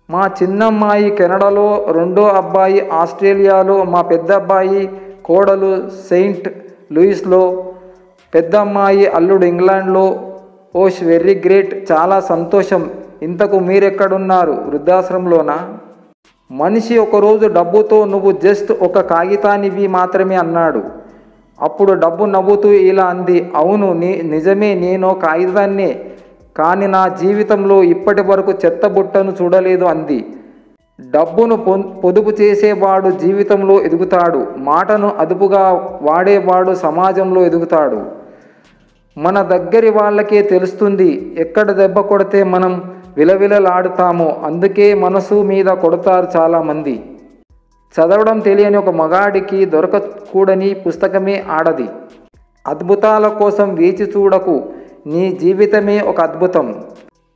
మా చిన్నమ్మాయి కెనడాలో, రెండో అబ్బాయి ఆస్ట్రేలియాలో, మా పెద్ద అబ్బాయి కోడలు సెయింట్ లూయిస్లో, పెద్ద అమ్మాయి అల్లుడు ఇంగ్లాండ్లో. ఓష్, వెరీ గ్రేట్, చాలా సంతోషం. ఇంతకు మీరెక్కడున్నారు? వృద్ధాశ్రమంలోనా? మనిషి ఒకరోజు డబ్బుతో నువ్వు జస్ట్ ఒక కాగితానివి మాత్రమే అన్నాడు. అప్పుడు డబ్బు నవ్వుతూ ఇలా అంది, అవును నిజమే, నేను కాగితాన్నే, కానీ నా జీవితంలో ఇప్పటి వరకు చెత్తబుట్టను చూడలేదు అంది. డబ్బును పొదుపు చేసేవాడు జీవితంలో ఎదుగుతాడు. మాటను అదుపుగా వాడేవాడు సమాజంలో ఎదుగుతాడు. మన దగ్గరి వాళ్ళకే తెలుస్తుంది ఎక్కడ దెబ్బ కొడితే మనం విలవిలలాడుతామో. అందుకే మనసు మీద కొడతారు చాలామంది. చదవడం తెలియని ఒక మగాడికి దొరకకూడని పుస్తకమే ఆడది. అద్భుతాల కోసం వేచి చూడకు, నీ జీవితమే ఒక అద్భుతం.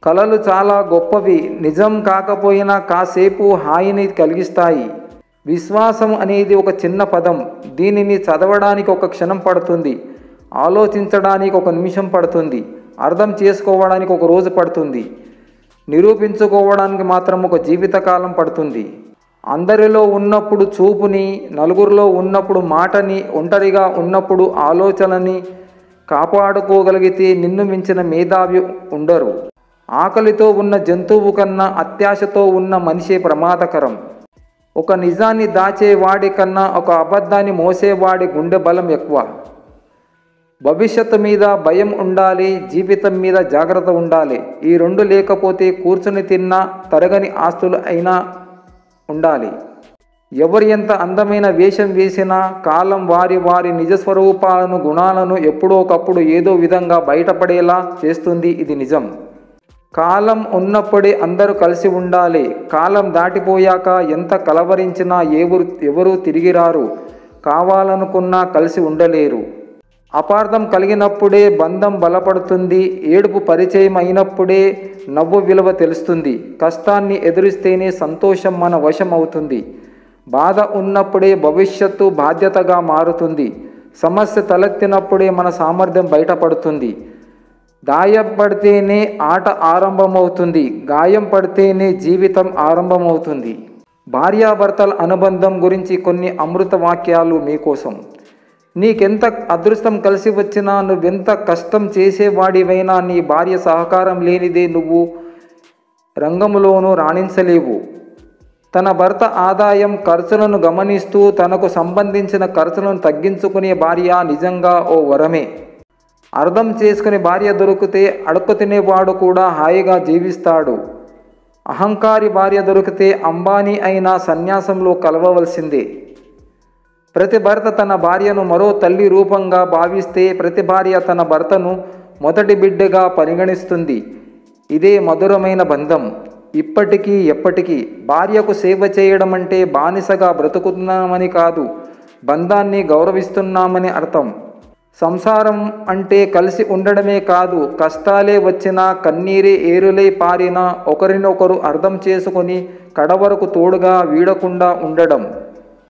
కలలు చాలా గొప్పవి, నిజం కాకపోయినా కాసేపు హాయిని కలిగిస్తాయి. విశ్వాసం అనేది ఒక చిన్న పదం. దీనిని చదవడానికి ఒక క్షణం పడుతుంది, ఆలోచించడానికి ఒక నిమిషం పడుతుంది, అర్థం చేసుకోవడానికి ఒక రోజు పడుతుంది, నిరూపించుకోవడానికి మాత్రం ఒక జీవితకాలం పడుతుంది. అందరిలో ఉన్నప్పుడు చూపుని, నలుగురిలో ఉన్నప్పుడు మాటని, ఒంటరిగా ఉన్నప్పుడు ఆలోచనని కాపాడుకోగలిగితే నిన్ను మించిన మేధావి ఉండరు. ఆకలితో ఉన్న జంతువు కన్నా అత్యాశతో ఉన్న మనిషే ప్రమాదకరం. ఒక నిజాన్ని దాచేవాడి కన్నా ఒక అబద్ధాన్ని మోసేవాడి గుండె బలం ఎక్కువ. భవిష్యత్తు మీద భయం ఉండాలి, జీవితం మీద జాగ్రత్త ఉండాలి. ఈ రెండు లేకపోతే కూర్చుని తిన్నా తరగని ఆస్తులు అయినా ఉండాలి. ఎవరు ఎంత అందమైన వేషం వేసినా కాలం వారి వారి నిజస్వరూపాలను, గుణాలను ఎప్పుడో ఒకప్పుడు ఏదో విధంగా బయటపడేలా చేస్తుంది. ఇది నిజం. కాలం ఉన్నప్పుడే అందరూ కలిసి ఉండాలి. కాలం దాటిపోయాక ఎంత కలవరించినా ఎవరు తిరిగిరారు. కావాలనుకున్నా కలిసి ఉండలేరు. అపార్థం కలిగినప్పుడే బంధం బలపడుతుంది. ఏడుపు పరిచయం అయినప్పుడే నవ్వు విలువ తెలుస్తుంది. కష్టాన్ని ఎదురిస్తేనే సంతోషం మన వశం అవుతుంది. బాధ ఉన్నప్పుడే భవిష్యత్తు బాధ్యతగా మారుతుంది. సమస్య తలెత్తినప్పుడే మన సామర్థ్యం బయటపడుతుంది. గాయం పడితేనే ఆట ఆరంభమవుతుంది, గాయం పడితేనే జీవితం ఆరంభమవుతుంది. భార్యాభర్తల అనుబంధం గురించి కొన్ని అమృత వాక్యాలు మీకోసం. నీకెంత అదృష్టం కలిసి వచ్చినా, నువ్వెంత కష్టం చేసేవాడివైనా నీ భార్య సహకారం లేనిదే నువ్వు రంగంలోనూ రాణించలేవు. తన భర్త ఆదాయం ఖర్చులను గమనిస్తూ తనకు సంబంధించిన ఖర్చులను తగ్గించుకునే భార్య నిజంగా ఓ వరమే. అర్థం చేసుకుని భార్య దొరికితే అడుక్కు తినేవాడు కూడా హాయిగా జీవిస్తాడు. అహంకారి భార్య దొరికితే అంబానీ అయినా సన్యాసంలో కలవవలసిందే. ప్రతి భర్త తన భార్యను మరో తల్లి రూపంగా భావిస్తే ప్రతి భార్య తన భర్తను మొదటి బిడ్డగా పరిగణిస్తుంది. ఇదే మధురమైన బంధం. ఇప్పటికీ ఎప్పటికీ భార్యకు సేవ చేయడం అంటే బానిసగా బ్రతుకుతున్నామని కాదు, బంధాన్ని గౌరవిస్తున్నామని అర్థం. సంసారం అంటే కలిసి ఉండడమే కాదు, కష్టాలే వచ్చినా, కన్నీరే ఏరులై పారినా ఒకరినొకరు అర్థం చేసుకొని కడవరకు తోడుగా వీడకుండా ఉండడం.